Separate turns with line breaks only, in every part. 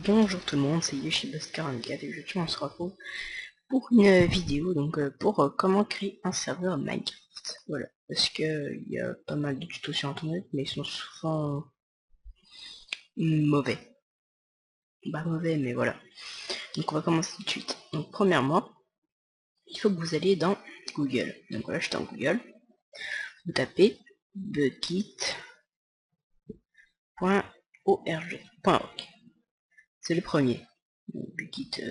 Bonjour tout le monde, c'est YoshiBus44 et aujourd'hui on se retrouve pour une vidéo pour comment créer un serveur Minecraft. Voilà, parce que il y a pas mal de tutos sur internet mais ils sont souvent mauvais. Bah mauvais mais voilà. Donc on va commencer tout de suite. Donc premièrement, il faut que vous alliez dans Google. Donc voilà, je suis dans Google. Vous tapez bukkit.org. C'est le premier. Donc, Bukkit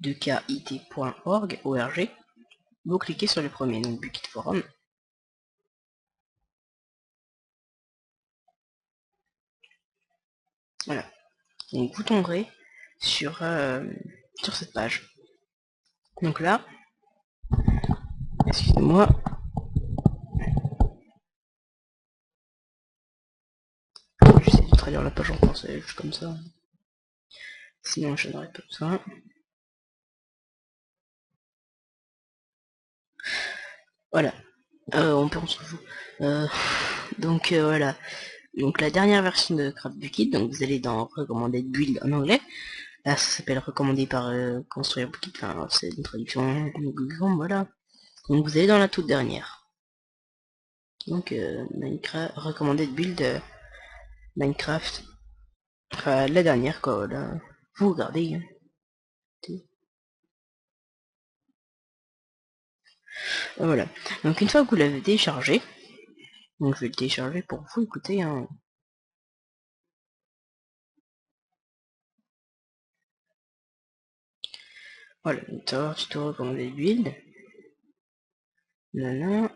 bu2kit.org, org. Vous cliquez sur le premier, donc Bukkit Forum. Voilà. Donc vous tomberez sur cette page. Donc là, excusez-moi. J'essaie de traduire la page en français, juste comme ça. Sinon je n'aurais pas besoin. Voilà. On peut en se fout. Voilà. Donc la dernière version de Craft Bukkit, donc vous allez dans Recommanded Build en anglais. Là ça s'appelle recommandé par Construire Bukkit, enfin c'est une traduction Google, voilà. Donc vous allez dans la toute dernière. Donc Minecraft, Recommanded Build Minecraft. Enfin, la dernière quoi, là. Vous regardez. Hein. Voilà. Donc une fois que vous l'avez téléchargé, donc je vais le télécharger pour vous écouter. Hein. Voilà, tuto recommandé build. Là,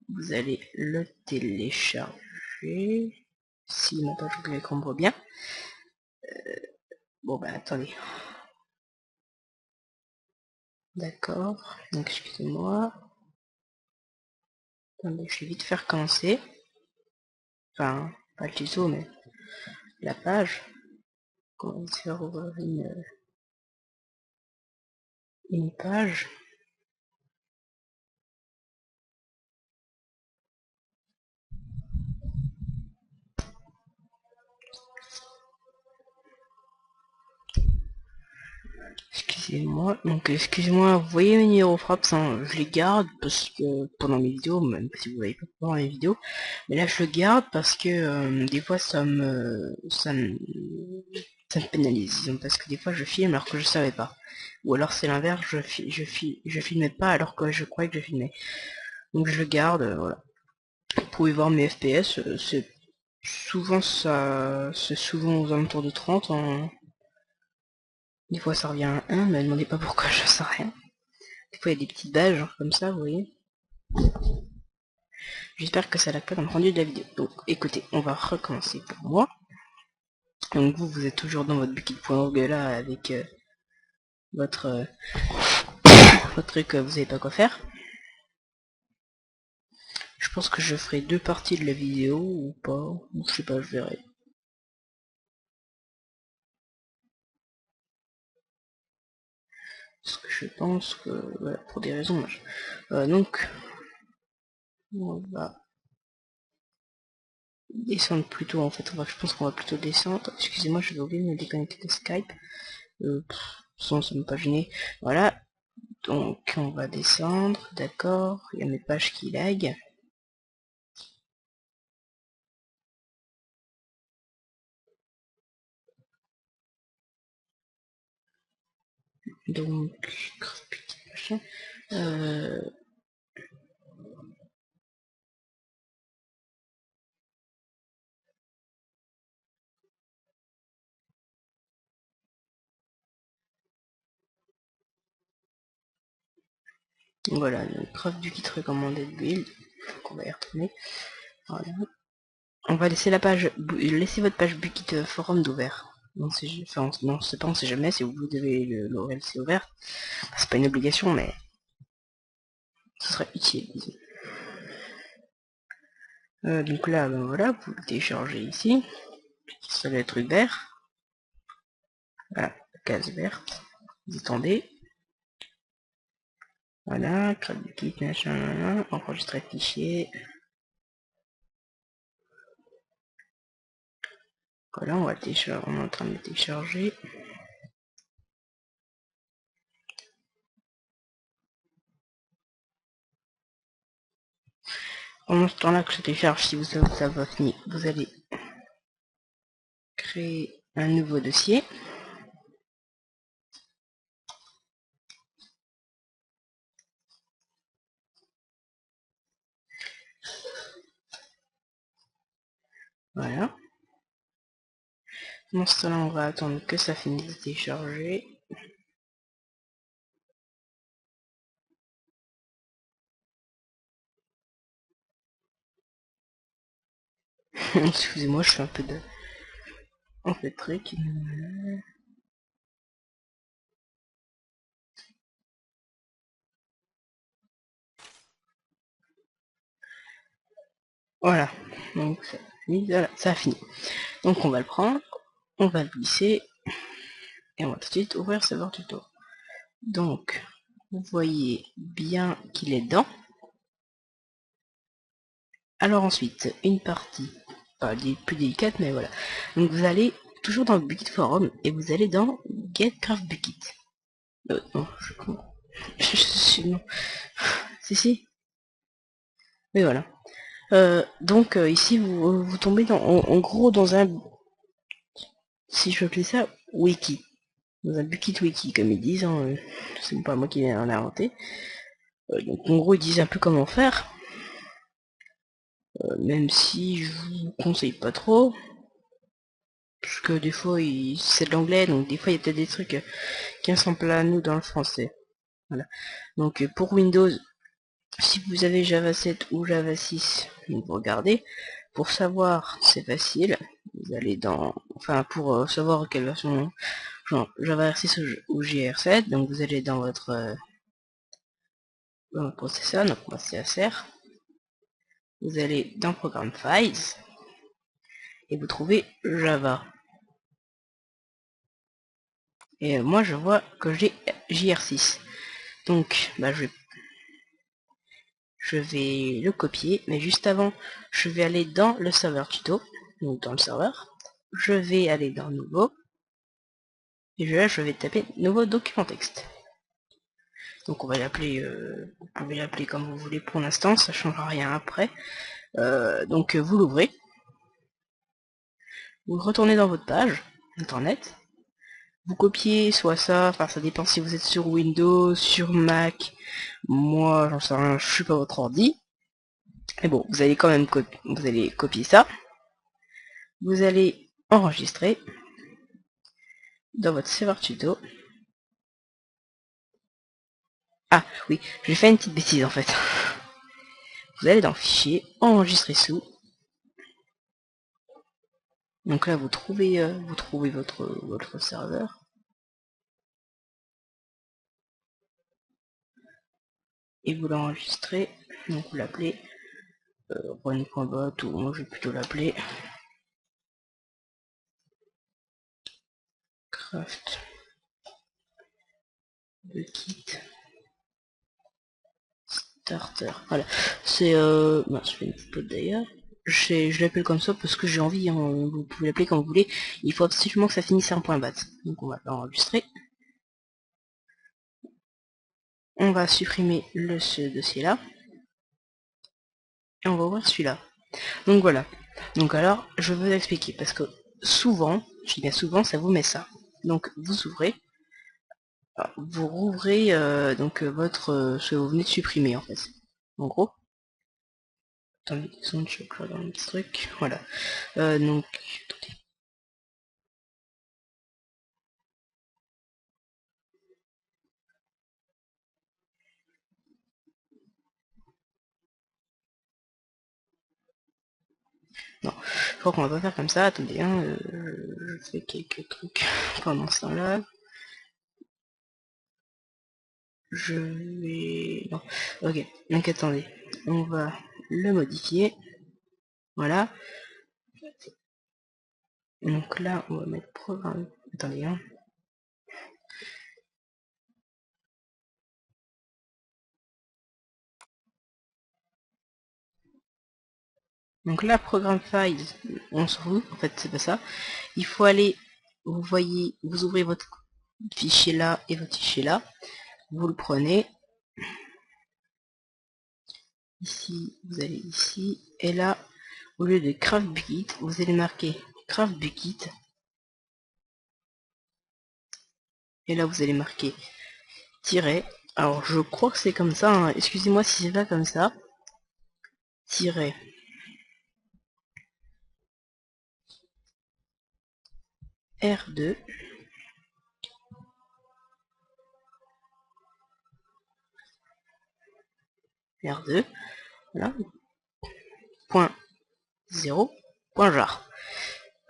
vous allez le télécharger. Si ma page Google comprend bien. Bon bah attendez. D'accord. Donc excusez-moi. Attendez, je vais vite faire commencer. Enfin, pas le tuto, mais la page. On va faire ouvrir une page. Excusez-moi, donc excusez-moi, vous voyez mes numéros frappes, je les garde parce que pendant mes vidéos, même si vous voyez pas pendant mes vidéos, mais là je le garde parce que des fois ça me pénalise, disons, parce que des fois je filme alors que je savais pas, ou alors c'est l'inverse, je filmais pas alors que je croyais que je filmais, donc je le garde, voilà. Vous pouvez voir mes FPS, c'est souvent aux alentours de 30 en... Des fois ça revient à 1, mais ne demandez pas pourquoi, je sais rien. Des fois il y a des petites badges genre, comme ça, vous voyez. J'espère que ça l'a pas dans le rendu de la vidéo. Donc écoutez, on va recommencer pour moi. Donc vous êtes toujours dans votre bukkit.org là avec votre votre truc, vous savez pas quoi faire. Je pense que je ferai deux parties de la vidéo ou pas, ou je sais pas, je verrai. Parce que je pense que, voilà, pour des raisons. Donc, on va descendre plutôt en fait. Je pense qu'on va plutôt descendre. Excusez-moi, je vais oublier de me déconnecter de Skype. Sans ça me pas gêner. Voilà. Donc on va descendre, d'accord. Il y a mes pages qui lag. Donc machin. Voilà, donc Craft du kit recommandé de build. Donc on va y retourner. Voilà. On va laisser la page, laisser votre page Bukkit forum d'ouvert. Non, enfin, non, c'est pas, on sait jamais si vous devez le laisser ouvert. C'est pas une obligation, mais ce serait utile. Donc là, ben voilà, vous le téléchargez ici. Ça va être vert. Voilà, case verte. Vous attendez. Voilà, Craft du kit, machin, enregistrer fichier. Voilà, on va télécharger, on est en train de le télécharger. Pendant ce temps-là que je télécharge, si ça va finir, vous allez créer un nouveau dossier. Voilà. Pendant ce temps-là, on va attendre que ça finisse de télécharger. Excusez-moi, je fais un peu de truc. Voilà. Donc ça a fini. Voilà, ça a fini. Donc on va le prendre, on va le glisser et on va tout de suite ouvrir Serveur Tuto. Donc vous voyez bien qu'il est dedans. Alors ensuite, une partie, pas plus délicate, mais voilà. Donc vous allez toujours dans le Bukkit Forum et vous allez dans Get Craft Bukkit. Non, non. Si, si. Mais voilà. Donc ici vous tombez en gros dans un, si je fais ça, wiki. Dans un Bukkit wiki, comme ils disent, hein, c'est pas moi qui l'ai inventé. Donc en gros ils disent un peu comment faire. Même si je vous conseille pas trop. Parce que des fois c'est de l'anglais, donc des fois il y a peut-être des trucs qui ressemblent à nous dans le français. Voilà. Donc pour Windows, si vous avez Java 7 ou Java 6, donc vous regardez. Pour savoir, c'est facile. Vous allez dans, enfin pour savoir quelle version, genre Java R6 ou JR7, donc vous allez dans votre processeur, donc moi c'est ACR. Vous allez dans Programme Files et vous trouvez Java. Et moi je vois que j'ai JR6. Donc bah, je vais le copier, mais juste avant, je vais aller dans le serveur tuto, donc dans le serveur. Je vais aller dans Nouveau, et là je vais taper Nouveau document texte. Donc on va l'appeler, vous pouvez l'appeler comme vous voulez pour l'instant, ça changera rien après. Donc vous l'ouvrez, vous retournez dans votre page internet, vous copiez soit ça, enfin ça dépend si vous êtes sur Windows, sur Mac, moi j'en sais rien, je suis pas votre ordi. Mais bon, vous allez quand même vous allez copier ça, vous allez enregistrer dans votre serveur tuto. Ah oui, j'ai fait une petite bêtise en fait. Vous allez dans Fichier, Enregistrer sous. Donc là vous trouvez votre serveur. Et vous l'enregistrez. Donc vous l'appelez run.bot, ou moi je vais plutôt l'appeler craft Bukkit starter. Voilà. C'est je fais une petite faute d'ailleurs. Je l'appelle comme ça parce que j'ai envie, hein. Vous pouvez l'appeler comme vous voulez. Il faut absolument que ça finisse à un point .bat. Donc on va l'enregistrer. On va supprimer ce dossier là. Et on va ouvrir celui-là. Donc voilà. Donc alors, je vais vous expliquer, parce que souvent, je dis bien souvent, ça vous met ça. Donc vous ouvrez, vous rouvrez ce que vous venez de supprimer en fait. En gros. Attendez, je vais dans le petit truc. Voilà. Donc, attendez. Non, je crois qu'on va pas faire comme ça. Attendez, hein, je fais quelques trucs pendant ce temps-là. Je vais... Non, ok. Donc attendez, on va le modifier. Voilà. Donc là, on va mettre programme. Attendez, hein. Donc là, programme files, on s'en fout, en fait c'est pas ça. Il faut aller, vous voyez, vous ouvrez votre fichier là et votre fichier là, vous le prenez, ici, vous allez ici, et là, au lieu de craft bucket, vous allez marquer craft bucket, et là vous allez marquer tiret, alors je crois que c'est comme ça, hein. Excusez-moi si c'est pas comme ça, tiret R2, R2, voilà, point 0, point jar.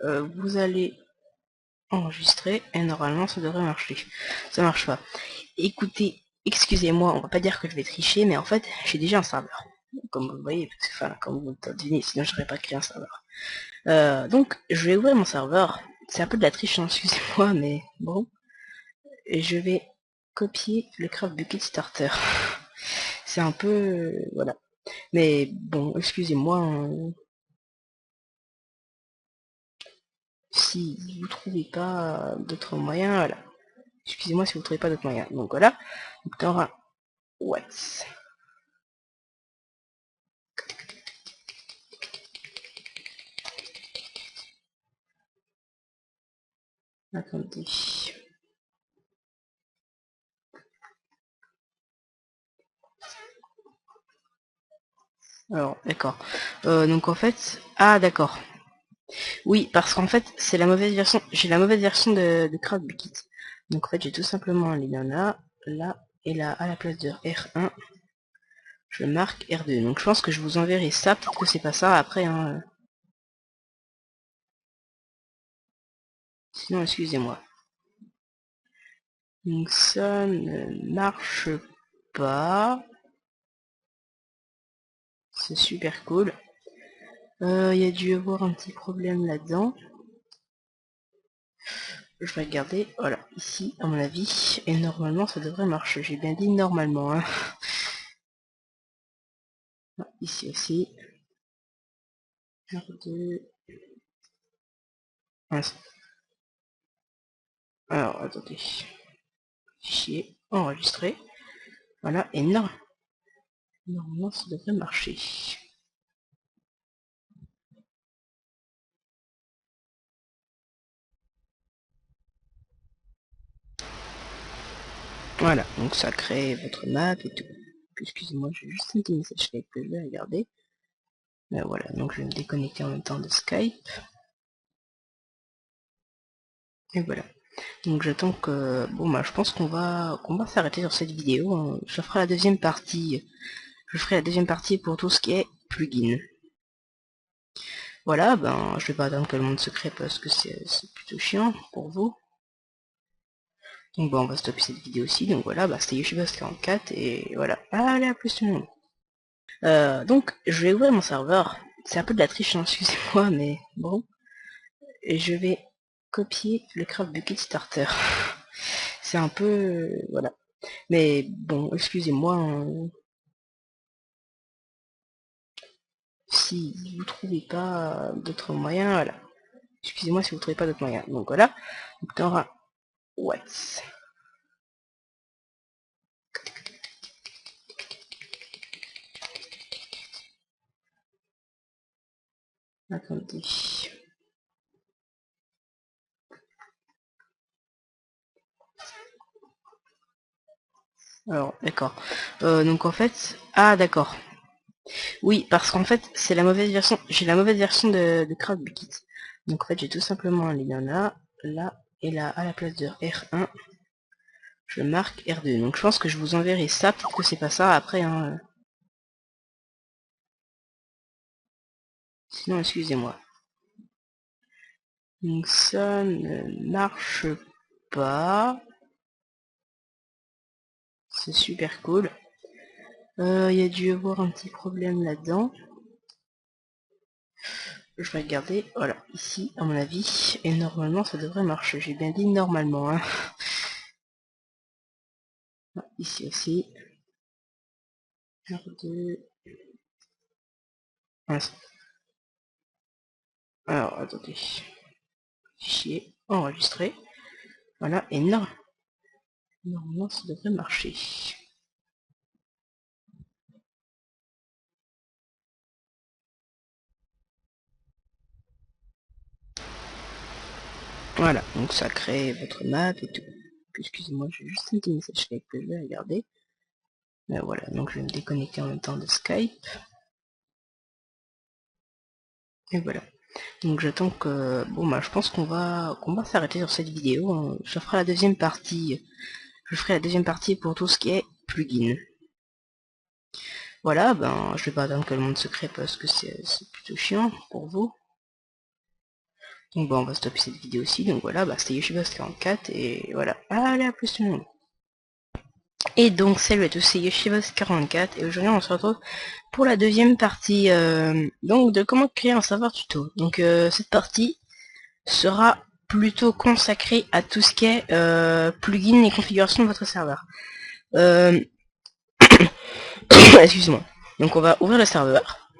Vous allez enregistrer et normalement ça devrait marcher. Ça marche pas. Écoutez, excusez-moi, on va pas dire que je vais tricher, mais en fait j'ai déjà un serveur. Comme vous le voyez, parce que, enfin, comme vous le devinez, sinon j'aurais pas créé un serveur. Donc je vais ouvrir mon serveur. C'est un peu de la triche, hein, excusez-moi, mais bon. Et je vais copier le Craft Bucket Starter. C'est un peu... voilà. Mais bon, excusez-moi, hein. Si vous trouvez pas d'autres moyens, voilà. Excusez-moi si vous trouvez pas d'autres moyens. Donc voilà. Donc t'auras Watts. Attendez. Alors, d'accord. Donc en fait... Ah, d'accord. Oui, parce qu'en fait, c'est la mauvaise version. J'ai la mauvaise version de Craft Bucket. Donc en fait, j'ai tout simplement un lien là, là, et là, à la place de R1, je marque R2. Donc je pense que je vous enverrai ça, peut-être que c'est pas ça après, hein. Sinon, excusez-moi. Donc ça ne marche pas. C'est super cool. Il y a dû y avoir un petit problème là-dedans. Je vais regarder. Voilà, ici, à mon avis. Et normalement, ça devrait marcher. J'ai bien dit normalement, hein. Ici aussi. R2. Alors, attendez. Fichier, enregistré. Voilà, et non. Normalement, ça devrait marcher. Voilà, donc ça crée votre map et tout. Excusez-moi, j'ai juste un petit message Skype que je vais regarder. Mais voilà, donc je vais me déconnecter en même temps de Skype. Et voilà. Donc j'attends que... Bon bah je pense qu'on va s'arrêter sur cette vidéo, hein. Je ferai la deuxième partie. Je ferai la deuxième partie pour tout ce qui est plugin. Voilà, ben je vais pas attendre que le monde se crée parce que c'est plutôt chiant pour vous. Donc bon, on va stopper cette vidéo aussi. Donc voilà, bah c'était Yoshibas44 et voilà. Allez, à plus tout le monde. Donc je vais ouvrir mon serveur. C'est un peu de la triche, hein, excusez-moi, mais bon. Et je vais copier le Craft Bucket Starter. C'est un peu... voilà. Mais bon, excusez-moi, hein. Si vous trouvez pas d'autres moyens, voilà. Excusez-moi si vous trouvez pas d'autres moyens. Donc voilà. Donc t'auras Watts. Attendez. Alors, d'accord. Donc en fait... Ah, d'accord. Oui, parce qu'en fait, c'est la mauvaise version. J'ai la mauvaise version de Craft Bucket. Donc en fait, j'ai tout simplement un lien là, là, et là, à la place de R1, je marque R2. Donc je pense que je vous enverrai ça, peut-être que c'est pas ça après, hein. Sinon, excusez-moi. Donc ça ne marche pas. C'est super cool. Il y a dû y avoir un petit problème là-dedans. Je vais regarder. Voilà, ici, à mon avis. Et normalement, ça devrait marcher. J'ai bien dit normalement, hein. Ici aussi. R2. Alors, attendez. Fichier, enregistré. Voilà, et non. Normalement, ça devrait marcher. Voilà, donc ça crée votre map et tout. Excusez-moi, j'ai juste un petit message Skype que je vais regarder. Voilà, donc je vais me déconnecter en même temps de Skype. Et voilà. Donc j'attends que... Bon bah je pense qu'on va s'arrêter sur cette vidéo. Hein. Je ferai la deuxième partie. Je ferai la deuxième partie pour tout ce qui est plugin. Voilà, ben je vais pas attendre que le monde se crée parce que c'est plutôt chiant pour vous. Donc bon, on va stopper cette vidéo aussi. Donc voilà, bah c'était Yoshibos44 et voilà. Allez, à plus tout le monde. Et donc salut à tous, c'est Yoshibos44 et aujourd'hui on se retrouve pour la deuxième partie donc de comment créer un serveur tuto. Donc cette partie sera plutôt consacrée à tout ce qui est plugin et configuration de votre serveur. Excuse-moi. Donc on va ouvrir le serveur.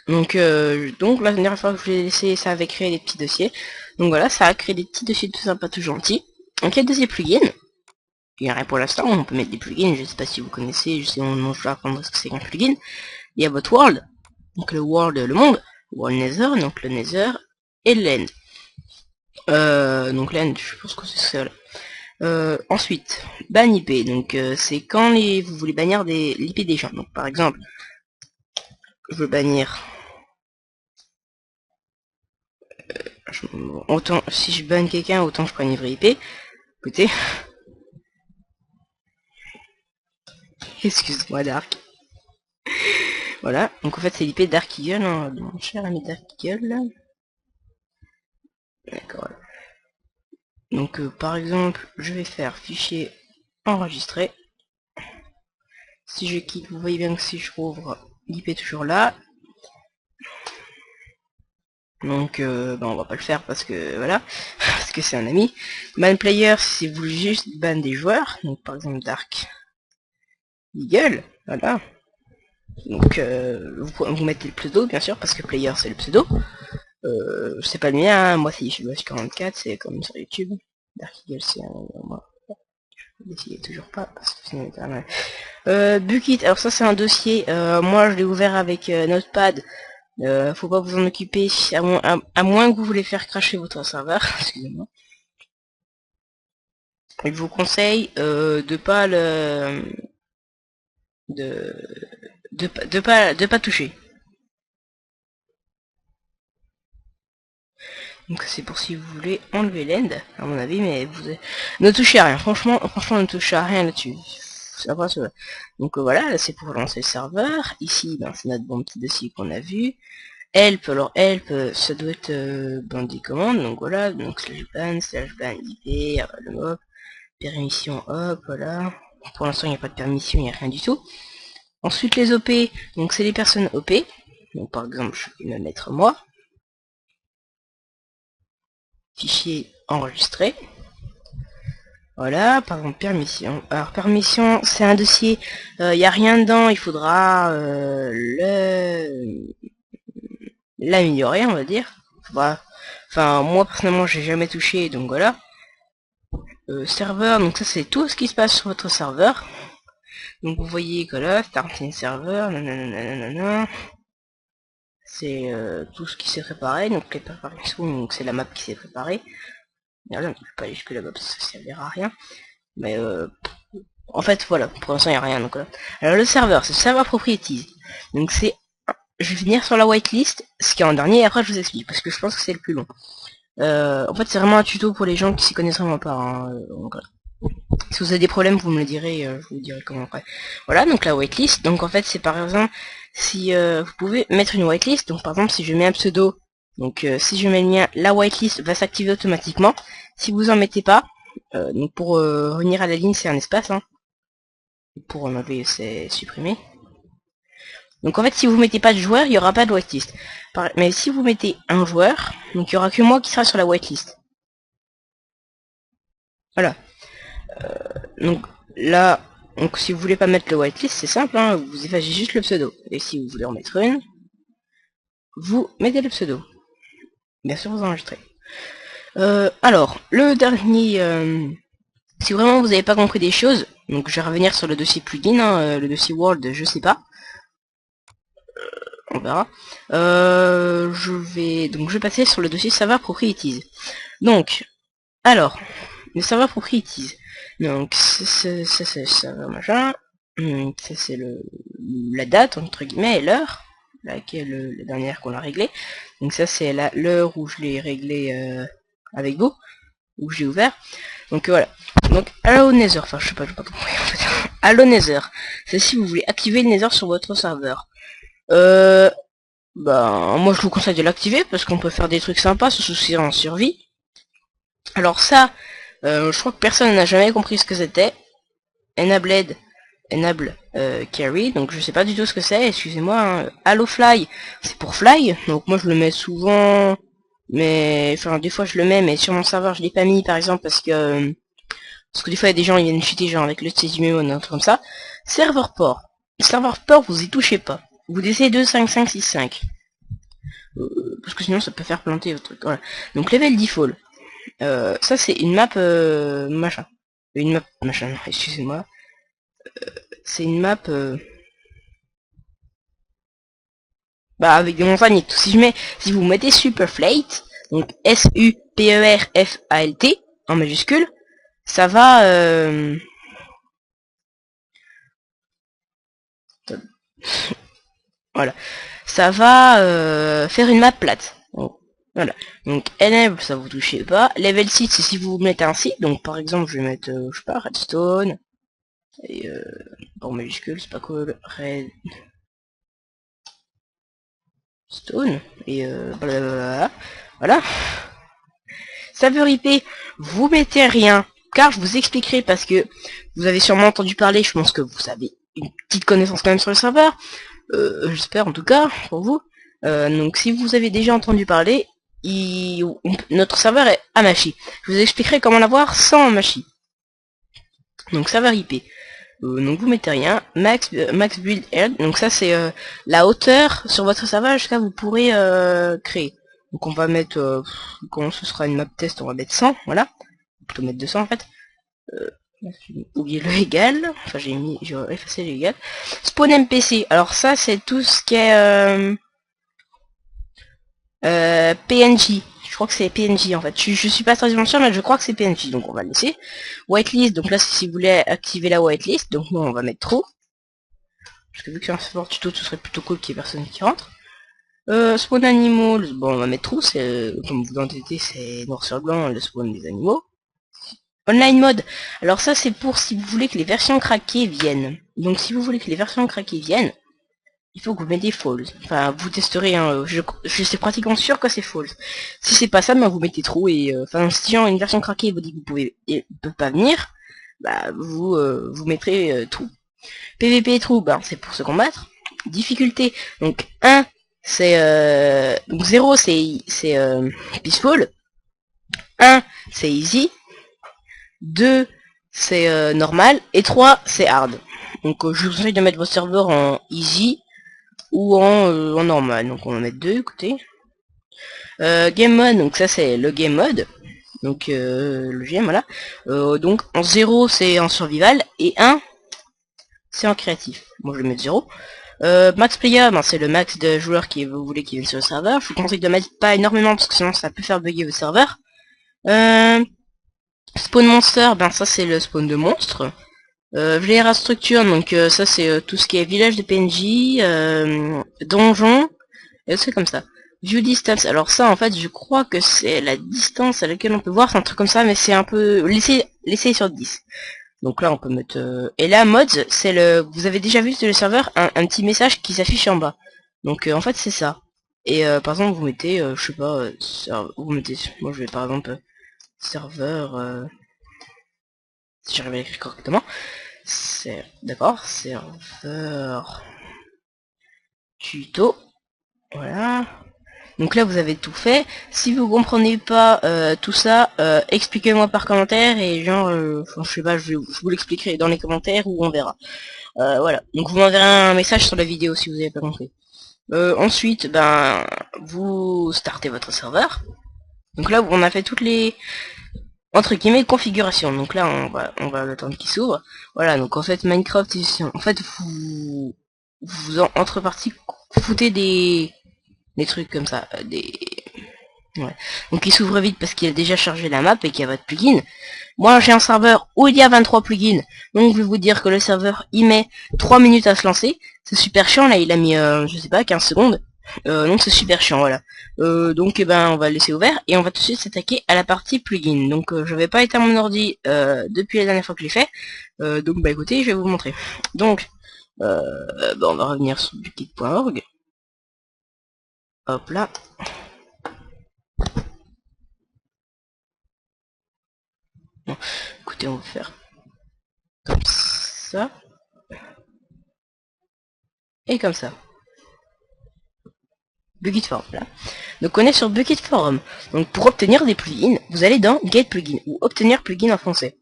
Donc la dernière fois que je vous l'ai laissé, ça avait créé des petits dossiers. Donc voilà, ça a créé des petits dossiers tout sympas, tout gentils. Donc il y a dossier plugin. Il n'y a rien pour l'instant, on peut mettre des plugins, je sais pas si vous connaissez, je sais on je vais apprendre ce que c'est qu'un plugin. Il y a votre world, donc le world, le monde, world nether, donc le nether, et l'end. Donc l'end, je pense que c'est ça là. Ensuite, ban IP, donc c'est quand vous voulez bannir l'IP des gens. Donc par exemple, je veux bannir autant si je banne quelqu'un, autant je prends une vraie IP. Écoutez, excuse-moi Dark. Voilà, donc en fait c'est l'IP Dark Eagle, hein, de mon cher ami Dark Eagle. D'accord. Donc par exemple, je vais faire fichier enregistré. Si je quitte, vous voyez bien que si je rouvre, l'IP est toujours là. Donc on va pas le faire parce que voilà, parce que c'est un ami. Ban player, si vous voulez juste ban des joueurs, donc par exemple Dark Eagle, voilà. Donc vous mettez le pseudo bien sûr parce que player c'est le pseudo. C'est pas le mien, hein. Moi c'est Yoshibos44, c'est comme sur YouTube. Dark Eagle c'est moi. Je ne décidez toujours pas parce que sinon c'est mal. Bukkit, alors ça c'est un dossier, moi je l'ai ouvert avec Notepad. Faut pas vous en occuper à moins que vous voulez faire cracher votre serveur. Excusez-moi. Je vous conseille de pas le de pas toucher. Donc c'est pour si vous voulez enlever l'end, à mon avis, mais vous ne touchez à rien. Franchement, ne touchez à rien là-dessus. Ça va, ça va. Donc voilà, là c'est pour lancer le serveur. Ici, ben, c'est notre bon petit dossier qu'on a vu. Help, alors help, ça doit être ben, des commandes, donc voilà, donc slash ban IP, le mob, permission, hop, voilà. Pour l'instant il n'y a pas de permission, il n'y a rien du tout. Ensuite les OP, donc c'est les personnes OP, donc par exemple je vais me mettre moi, fichier enregistré, voilà, par exemple permission. Alors permission, c'est un dossier, il n'y a rien dedans, il faudra l'améliorer, on va dire. Bah, enfin, moi personnellement, j'ai jamais touché, donc voilà. Serveur, donc ça c'est tout ce qui se passe sur votre serveur. Donc vous voyez que là, starting server, nanana, c'est tout ce qui s'est préparé, donc les préparations, donc c'est la map qui s'est préparée. Voilà, donc je vais pas aller jusque là-bas parce que ça servira à rien. Mais en fait voilà, pour l'instant il n'y a rien. Donc, alors le serveur, c'est le serveur properties. Donc c'est, je vais venir sur la whitelist, ce qui est en dernier, et après je vous explique, parce que je pense que c'est le plus long. En fait c'est vraiment un tuto pour les gens qui s'y connaissent vraiment pas. Hein, donc, si vous avez des problèmes, vous me le direz, je vous dirai comment après. Voilà, donc la whitelist, donc en fait c'est par exemple, si vous pouvez mettre une whitelist, donc par exemple si je mets un pseudo, donc si je mets le mien, la whitelist va s'activer automatiquement. Si vous en mettez pas, donc pour revenir à la ligne c'est un espace, hein. Pour enlever c'est supprimé. Donc en fait si vous mettez pas de joueur, il n'y aura pas de whitelist. Mais si vous mettez un joueur, donc il n'y aura que moi qui sera sur la whitelist. Voilà. Donc là, donc si vous voulez pas mettre le whitelist, c'est simple, hein, vous effacez juste le pseudo. Et si vous voulez en mettre une, vous mettez le pseudo. bien sûr vous enregistrez. Alors, le dernier, si vraiment vous n'avez pas compris des choses, donc je vais revenir sur le dossier plugin, hein, le dossier World, je sais pas, on verra. Je vais passer sur le dossier Server Properties. Donc, alors, le Server Properties. Donc, ça c'est serveur machin. Ça c'est la date entre guillemets et l'heure, laquelle la dernière qu'on a réglée. Donc ça c'est l'heure où je l'ai réglé avec vous, où j'ai ouvert. Donc voilà. Donc Allo Nether, enfin je sais pas compris en fait. Allo Nether, c'est si vous voulez activer le Nether sur votre serveur. Bah moi je vous conseille de l'activer parce qu'on peut faire des trucs sympas, se soucier en survie. Alors ça, je crois que personne n'a jamais compris ce que c'était. Enable carry, donc je sais pas du tout ce que c'est, excusez-moi. Hein. Allo fly, c'est pour fly, donc moi je le mets souvent, mais enfin des fois je le mets, mais sur mon serveur je l'ai pas mis par exemple parce que des fois il y a des gens ils viennent chuter genre avec le CSUMO ou un truc comme ça. Serveur port, vous y touchez pas. Vous laissez 2 5 5 6 5 parce que sinon ça peut faire planter votre truc. Voilà. Donc level default, ça c'est une map machin, excusez-moi. C'est une map bah avec des montagnes et tout. Si vous mettez Superflate, donc Superfalt en majuscule, ça va voilà, ça va faire une map plate. Donc, voilà. Donc enable, ça vous touchez pas. Level 6, c'est si vous mettez un site. Donc par exemple, je vais mettre je sais pas redstone et en majuscule, c'est pas cool. Redstone et blablabla. Voilà. Serveur IP, vous mettez rien, car je vous expliquerai parce que vous avez sûrement entendu parler, je pense que vous avez une petite connaissance quand même sur le serveur, j'espère en tout cas, pour vous. Donc si vous avez déjà entendu parler, notre serveur est Amashi. Je vous expliquerai comment l'avoir sans Amashi. Donc serveur IP. Donc vous mettez rien, max build head, donc ça c'est la hauteur sur votre serveur jusqu'à vous pourrez créer. Donc on va mettre, quand ce sera une map test, on va mettre 100, voilà. Plutôt mettre 200 en fait. J'ai oublié le égal, enfin j'ai effacé le égal. Spawn MPC, alors ça c'est tout ce qui est PNJ. Je crois que c'est PNJ en fait. Je suis pas très sûr mais je crois que c'est PNJ, donc on va le laisser. Whitelist, donc là c'est si vous voulez activer la whitelist, donc nous on va mettre trop. Parce que vu que c'est un support tuto, ce serait plutôt cool qu'il y ait personne qui rentre. Spawn animals, bon on va mettre true, c'est comme vous l'entendez, c'est noir sur blanc le spawn des animaux. Online mode, alors ça c'est pour si vous voulez que les versions craquées viennent. Donc si vous voulez que les versions craquées viennent, il faut que vous mettez false. Enfin vous testerez, hein, je suis pratiquement sûr que c'est false. Si c'est pas ça, ben vous mettez true et enfin si une version craquée vous dit que vous pouvez peut pas venir, bah vous mettrez true. PVP true, ben c'est pour se combattre. Difficulté, donc 1 c'est donc 0 c'est peaceful, 1 c'est easy, 2 c'est normal et 3 c'est hard. Donc je vous conseille de mettre vos serveurs en easy ou en normal. Donc on va mettre 2, écoutez. Game mode, donc ça c'est le game mode. Donc le GM, voilà. Donc en 0 c'est en survival et 1 c'est en créatif. Moi je vais mettre 0. Max player, ben, c'est le max de joueurs qui vous voulez qui viennent sur le serveur. Je vous conseille de mettre pas énormément parce que sinon ça peut faire bugger votre serveur. Spawn monster, ben ça c'est le spawn de monstres. VLR structure, donc ça c'est tout ce qui est village de PNJ, donjon, et c'est comme ça. View distance, alors ça en fait je crois que c'est la distance à laquelle on peut voir, c'est un truc comme ça, mais c'est un peu... Laissez sur 10. Donc là on peut mettre... Et là mods, c'est le... Vous avez déjà vu sur le serveur un petit message qui s'affiche en bas. Donc en fait c'est ça. Et par exemple vous mettez, je sais pas, vous mettez... Moi je vais par exemple serveur... Si j'arrive à l'écrire correctement. D'accord, serveur... Tuto. Voilà. Donc là vous avez tout fait. Si vous comprenez pas tout ça, expliquez-moi par commentaire et genre, enfin, je sais pas, je vous l'expliquerai dans les commentaires ou on verra. Voilà. Donc vous m'enverrez un message sur la vidéo si vous avez pas compris. Ensuite, ben, vous startez votre serveur. Donc là, on a fait toutes les entre guillemets configurations. Donc là, on va attendre qu'il s'ouvre. Voilà. Donc en fait, Minecraft, en fait, vous entre parties foutez des trucs comme ça, ouais. Donc il s'ouvre vite parce qu'il a déjà chargé la map et qu'il y a votre plugin. Moi j'ai un serveur où il y a 23 plugins. Donc je vais vous dire que le serveur il met 3 minutes à se lancer. C'est super chiant, là il a mis je sais pas 15 secondes. Donc c'est super chiant, voilà. Donc eh ben on va le laisser ouvert et on va tout de suite s'attaquer à la partie plugin. Donc je vais pas éteindre mon ordi depuis la dernière fois que je l'ai fait. Donc bah écoutez, je vais vous montrer. Donc bah, on va revenir sur bukkit.org. Hop là. Bon, écoutez, on va faire comme ça et comme ça. Bukkit Forum, là. Donc on est sur Bukkit Forum. Donc pour obtenir des plugins, vous allez dans Get Plugin ou Obtenir plugin en français.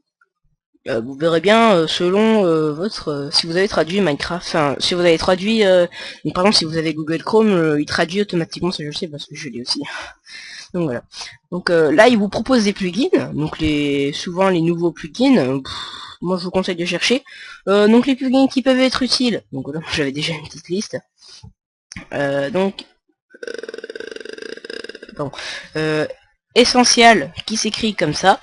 Vous verrez bien selon votre si vous avez traduit Minecraft, enfin si vous avez traduit donc, par exemple si vous avez Google Chrome, il traduit automatiquement, ça je le sais parce que je l'ai aussi. Donc voilà. Donc là il vous propose des plugins, donc souvent les nouveaux plugins, moi je vous conseille de chercher. Donc les plugins qui peuvent être utiles, donc là j'avais déjà une petite liste. Donc bon, essentiel qui s'écrit comme ça.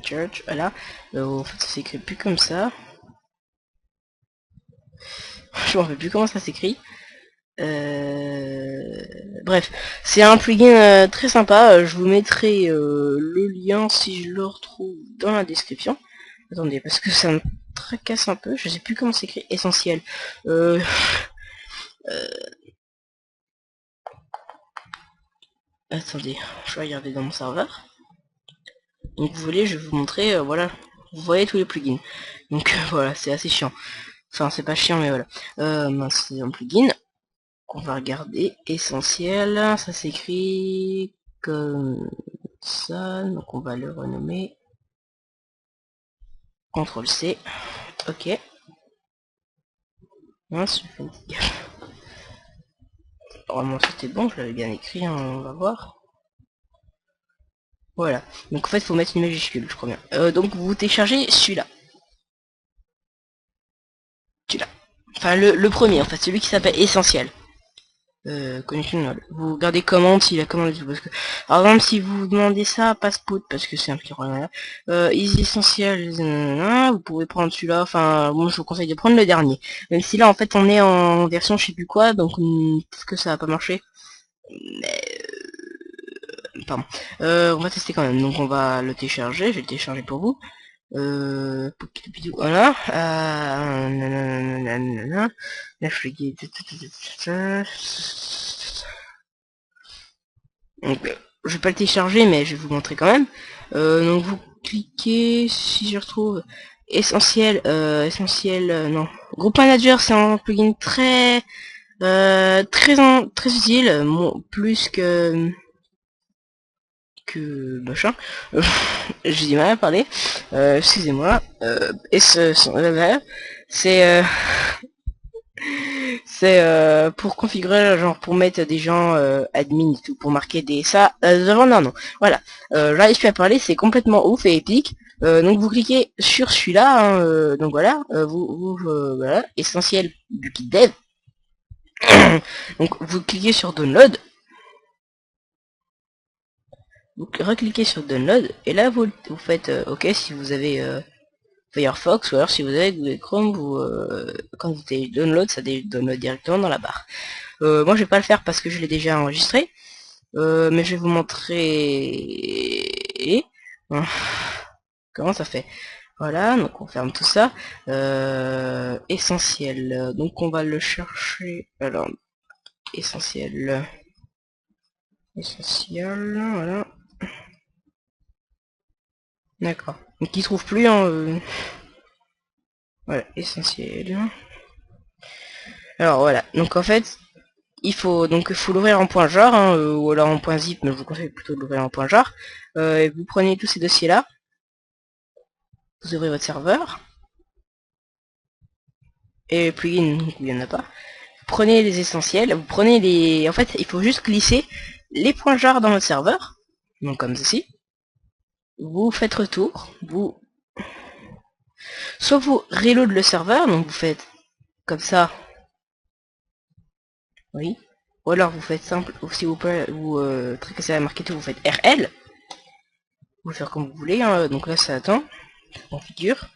Church, voilà. En fait ça s'écrit plus comme ça. Je m'en rappelle plus comment ça s'écrit. Bref, c'est un plugin très sympa. Je vous mettrai le lien si je le retrouve dans la description. Attendez, parce que ça me tracasse un peu. Je sais plus comment s'écrit essentiel. Attendez, je vais regarder dans mon serveur. Donc vous voulez, je vais vous montrer, voilà, vous voyez tous les plugins. Donc voilà, c'est assez chiant. Enfin, c'est pas chiant, mais voilà. C'est un plugin qu'on va regarder. Essentiel, ça s'écrit comme ça, donc on va le renommer. CTRL C, ok. Mince, normalement c'était bon, je l'avais bien écrit, hein, on va voir. Voilà, donc en fait il faut mettre une majuscule, je crois bien. Donc vous téléchargez celui-là. Celui-là. Enfin le premier en fait, celui qui s'appelle Essentiel. Connection, vous regardez commande s'il a commandé tout parce que par exemple si vous demandez ça à Passport parce que c'est un petit problème Easy Essentiel, vous pouvez prendre celui-là, enfin moi je vous conseille de prendre le dernier, même si là en fait on est en version je sais plus quoi, donc peut-être que ça va pas marcher, mais pardon. On va tester quand même, donc on va le télécharger, je vais le télécharger pour vous. Voilà. Là, je fais... Donc, je vais pas le télécharger, mais je vais vous montrer quand même. Donc, vous cliquez, si je retrouve, essentiel, non. Group Manager, c'est un plugin très utile, plus que machin. J'ai du mal à parler. Excusez-moi. Et c'est c'est pour configurer genre pour mettre des gens admin et tout, pour marquer des ça devant non. Voilà. J'arrive plus à parler, c'est complètement ouf et épique. Donc vous cliquez sur celui-là, hein, donc voilà, voilà, essentiel du kit dev. Donc vous cliquez sur download. Vous recliquez sur download et là vous faites ok si vous avez Firefox ou alors si vous avez Google Chrome, quand vous avez download, ça download directement dans la barre. Moi je vais pas le faire parce que je l'ai déjà enregistré, mais je vais vous montrer comment ça fait. Voilà, donc on ferme tout ça. Essentiel, donc on va le chercher. Alors, essentiel, voilà. D'accord. Donc il trouve plus, hein, voilà, essentiel. Alors voilà, donc en fait, faut l'ouvrir en point jar, hein, ou alors en point zip, mais je vous conseille plutôt de l'ouvrir en point jar. Et vous prenez tous ces dossiers là, vous ouvrez votre serveur. et les plugins, donc il n'y en a pas. Vous prenez les essentiels, vous prenez les... En fait, il faut juste glisser les points jars dans votre serveur, donc comme ceci. Vous faites retour, soit vous reload le serveur, donc vous faites comme ça, oui, ou alors vous faites simple, ou si vous pouvez, vous tracassez la marquette, vous faites RL, vous pouvez faire comme vous voulez, hein. Donc là ça attend, ça configure.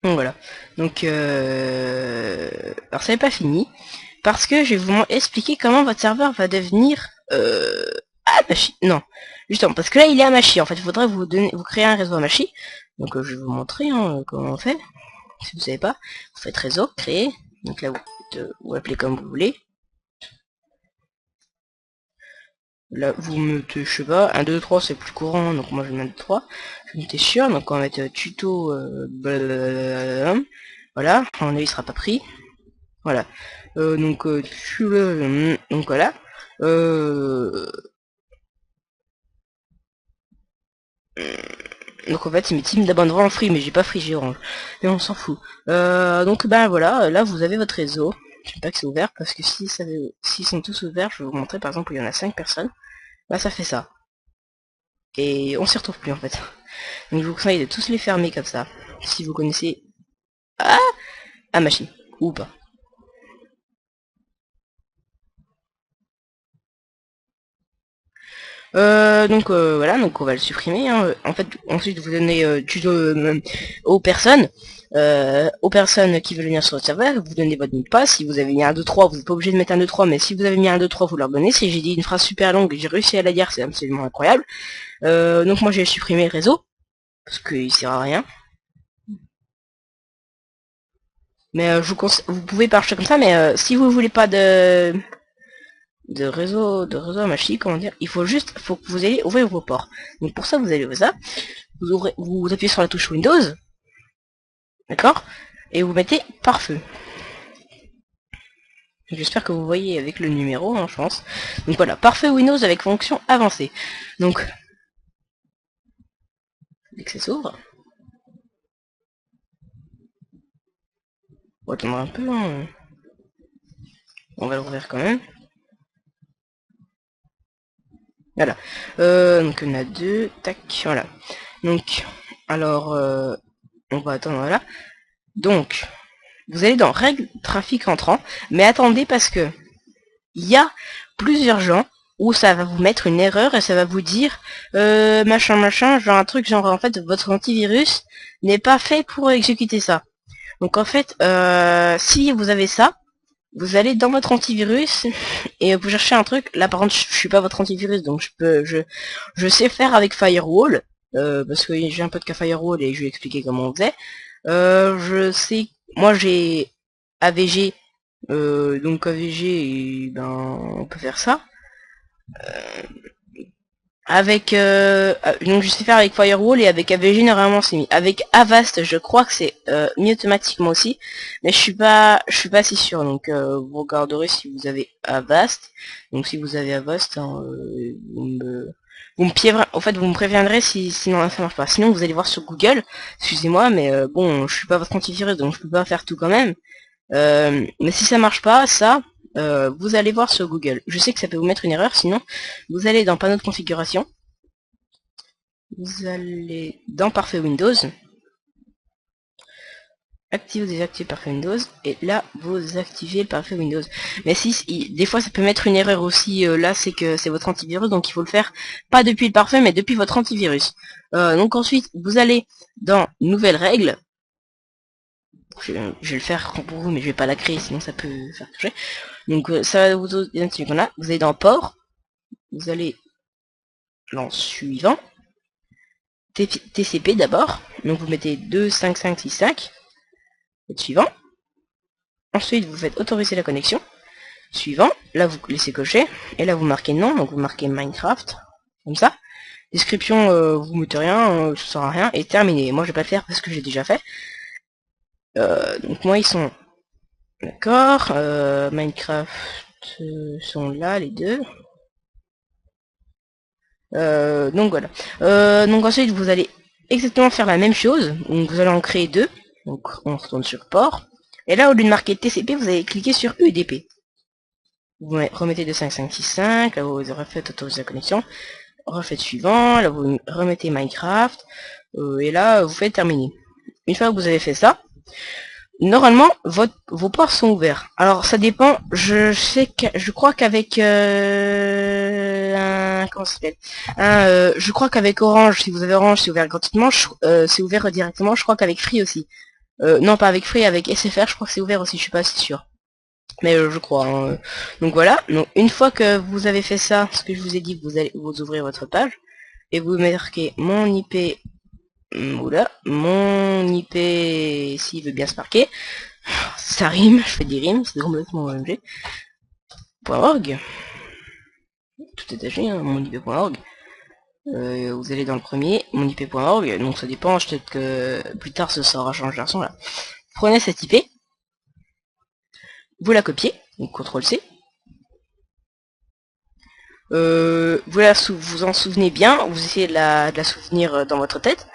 Donc voilà, donc alors ça n'est pas fini, parce que je vais vous expliquer comment votre serveur va devenir Amashi. Non, justement, parce que là il est Amashi, en fait il faudrait vous créer un réseau Amashi, donc je vais vous montrer comment on fait. Si vous savez pas, vous faites réseau, créer, donc là vous appelez comme vous voulez. Là vous mettez, je sais pas, 1, 2, 3 c'est plus courant, donc moi je vais mettre 3. Je vais mettre sûr, donc on va mettre tuto, voilà, on il sera pas pris. Voilà. Donc donc voilà. Donc en fait c'est mes teams d'abonnement en free, mais j'ai pas free, j'ai orange. Mais on s'en fout. Donc ben voilà, là vous avez votre réseau. Je sais pas que c'est ouvert, parce que si s'ils sont tous ouverts, je vais vous montrer par exemple où il y en a 5 personnes. Là ça fait ça. Et on s'y retrouve plus en fait. Donc je vous conseille de tous les fermer comme ça. Si vous connaissez... Ah, machine. Ou pas. Donc voilà, donc on va le supprimer, hein. En fait, ensuite vous donnez tuto aux personnes qui veulent venir sur le serveur, vous donnez votre mot de passe. Si vous avez mis un 2 3, vous n'êtes pas obligé de mettre un 2 3, mais si vous avez mis un 2 3, vous leur donnez. Si j'ai dit une phrase super longue, j'ai réussi à la dire, c'est absolument incroyable. Donc moi j'ai supprimé le réseau, parce qu'il sert à rien. Mais je vous conseille, vous pouvez partir comme ça, mais si vous voulez pas de réseau Amashi, comment dire, faut que vous ayez ouvrir vos ports. Donc pour ça vous allez ouvrir ça, vous appuyez sur la touche Windows, d'accord, et vous mettez pare-feu. J'espère que vous voyez avec le numéro, hein, je pense. Donc voilà, pare-feu Windows avec fonction avancée. Donc dès que ça s'ouvre, on va attendre un peu, hein. On va l'ouvrir quand même. Voilà. Donc on a deux, tac, voilà. Donc, alors, on va attendre, voilà. Donc, vous allez dans règles trafic entrant, mais attendez parce que il y a plusieurs gens où ça va vous mettre une erreur et ça va vous dire machin, genre un truc genre en fait votre antivirus n'est pas fait pour exécuter ça. Donc en fait, si vous avez ça, vous allez dans votre antivirus et vous cherchez un truc. Là par contre je suis pas votre antivirus, donc je sais faire avec Firewall, parce que j'ai un peu de cas Firewall et je vais expliquer comment on faisait. Je sais, moi j'ai AVG, donc AVG, ben on peut faire ça. Avec donc je sais faire avec Firewall, et avec AVG normalement c'est mis. Avec Avast je crois que c'est mis automatiquement aussi, mais je suis pas si sûr, donc vous regarderez si vous avez Avast. Donc si vous avez Avast, hein, en fait vous me préviendrez si sinon ça marche pas. Sinon vous allez voir sur Google, excusez-moi, mais bon je suis pas votre antivirus donc je peux pas faire tout quand même. Mais si ça marche pas, ça, vous allez voir sur Google. Je sais que ça peut vous mettre une erreur, sinon vous allez dans panneau de configuration, vous allez dans parfait Windows, active ou désactive parfait Windows, et là vous activez le parfait Windows. Mais si des fois ça peut mettre une erreur aussi, là c'est que c'est votre antivirus, donc il faut le faire pas depuis le parfait mais depuis votre antivirus. Donc ensuite vous allez dans nouvelles règles. Je vais le faire pour vous, mais je vais pas la créer, sinon ça peut faire changer. Donc ça va vous identifier qu'on a. Vous allez dans port, vous allez dans suivant, TCP d'abord, donc vous mettez 25565, faites suivant. Ensuite vous faites autoriser la connexion, suivant, là vous laissez cocher, et là vous marquez non, donc vous marquez Minecraft, comme ça. Description, vous mettez rien, ça sert à rien, et terminé. Moi je vais pas le faire parce que j'ai déjà fait. Donc moi ils sont d'accord, Minecraft sont là les deux. Donc voilà. Donc ensuite vous allez exactement faire la même chose. Donc vous allez en créer deux. Donc on retourne sur port. Et là, au lieu de marquer TCP, vous allez cliquer sur UDP. Vous remettez de 5565, là vous refaites autoriser la connexion. Refaites suivant, là vous remettez Minecraft. Et là, vous faites terminer. Une fois que vous avez fait ça, normalement, vos ports sont ouverts. Alors, ça dépend. Je crois qu'avec comment ça s'appelle je crois qu'avec Orange, si vous avez Orange, c'est ouvert gratuitement. C'est ouvert directement. Je crois qu'avec Free aussi. Non, pas avec Free, avec SFR, je crois que c'est ouvert aussi. Je suis pas si sûr. Mais je crois. Hein. Donc voilà. Donc une fois que vous avez fait ça, ce que je vous ai dit, vous allez vous ouvrir votre page et vous marquez mon IP. Oula, mon IP, s'il veut bien se marquer. Ça rime, je fais des rimes, c'est complètement OMG. .org. Tout est âgé, hein, monip.org. Vous allez dans le premier, monip.org, donc ça dépend, peut-être que plus tard ce sera changé de version là. Prenez cette IP, vous la copiez, donc CTRL-C. Vous en souvenez bien, vous essayez de la souvenir dans votre tête,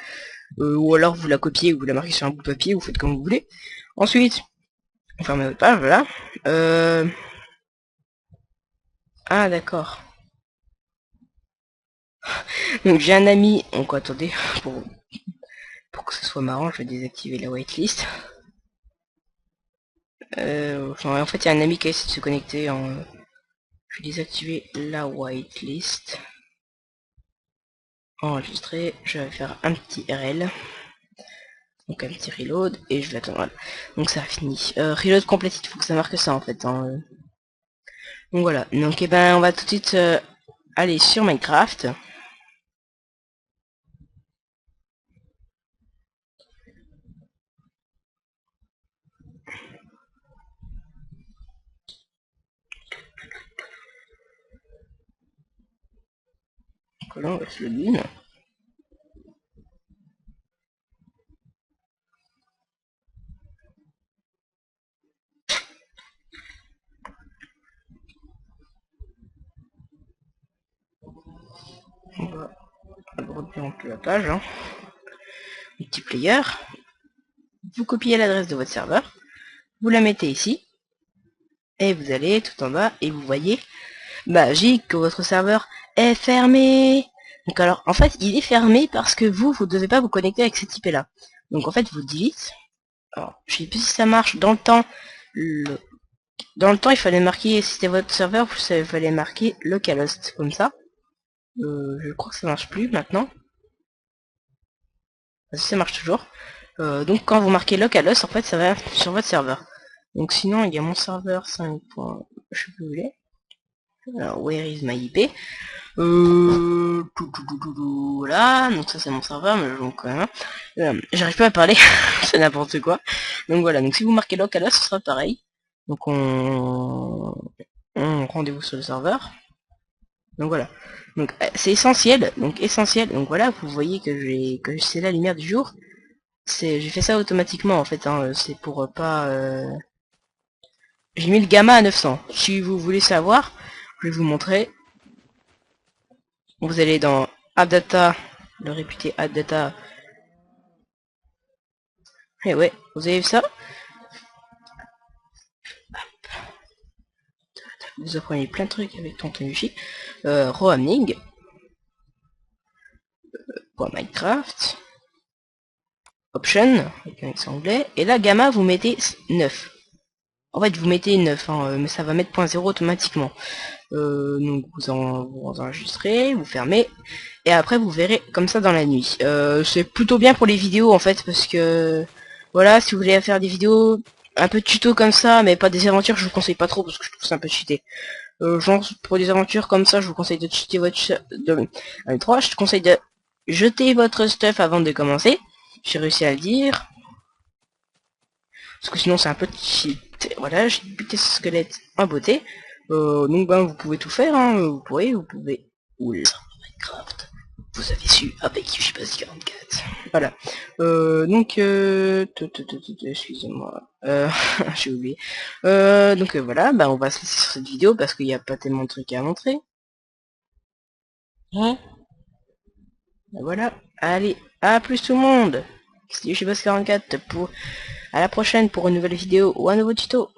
ou alors vous la copiez ou vous la marquez sur un bout de papier, vous faites comme vous voulez. Ensuite, vous fermez votre page, voilà. Ah d'accord. Donc j'ai un ami, donc attendez, pour que ce soit marrant, je vais désactiver la whitelist. En fait il y a un ami qui a essayé de se connecter en... Je vais désactiver la whitelist. Enregistrer, je vais faire un petit RL. Donc un petit reload, et je vais attendre. Voilà. Donc ça a fini. Reload completed, il faut que ça marque ça en fait. Hein. Donc voilà, donc et ben on va tout de suite aller sur Minecraft. Donc là on va se login. On va agrandir un peu la page. Hein. Multiplayer. Vous copiez l'adresse de votre serveur. Vous la mettez ici. Et vous allez tout en bas et vous voyez magique que votre serveur est fermé. Donc alors en fait il est fermé parce que vous ne devez pas vous connecter avec cette IP là. Donc en fait vous delete. Alors je sais plus si ça marche dans le temps. Dans le temps il fallait marquer, si c'était votre serveur, il fallait marquer localhost comme ça. Je crois que ça marche plus maintenant. Ça marche toujours. Donc quand vous marquez localhost en fait ça va sur votre serveur. Donc sinon il y a mon serveur 5. Je sais plus où il est. Alors where is my IP? Voilà, donc ça c'est mon serveur, mais donc quand même. J'arrive pas à parler, c'est n'importe quoi. Donc voilà, donc si vous marquez localhost, ce sera pareil. Donc on rendez-vous sur le serveur. Donc voilà. Donc c'est essentiel, donc voilà, vous voyez que c'est la lumière du jour. J'ai fait ça automatiquement en fait, hein, c'est pour pas. J'ai mis le gamma à 900. Si vous voulez savoir, je vais vous montrer. Vous allez dans AppData, le réputé AppData. Et ouais, vous avez vu ça? Vous apprenez plein de trucs avec Tonton Yushi. Roaming. Minecraft. Option, avec un accent anglais. Et là, gamma, vous mettez 9. En fait, vous mettez 9, hein, mais ça va mettre .0 automatiquement. Donc vous enregistrez, vous fermez, et après vous verrez comme ça dans la nuit. C'est plutôt bien pour les vidéos en fait, parce que voilà, si vous voulez faire des vidéos un peu tuto comme ça, mais pas des aventures, je vous conseille pas trop parce que je trouve ça un peu cheaté. Genre pour des aventures comme ça, je vous conseille de cheater votre je te conseille de jeter votre stuff avant de commencer. J'ai réussi à le dire. Parce que sinon c'est un peu cheat. Voilà, j'ai buté ce squelette en beauté. Donc ben vous pouvez tout faire, hein. Vous pouvez. Oula, Minecraft. Vous avez su avec je passe 44. Voilà. Donc excusez-moi. J'ai oublié. Donc voilà, bah on va se laisser sur cette vidéo parce qu'il n'y a pas tellement de trucs à montrer. Hein. Voilà. Allez, à plus tout le monde. C'était Yoshi Boss 44 pour... À la prochaine pour une nouvelle vidéo ou un nouveau tuto.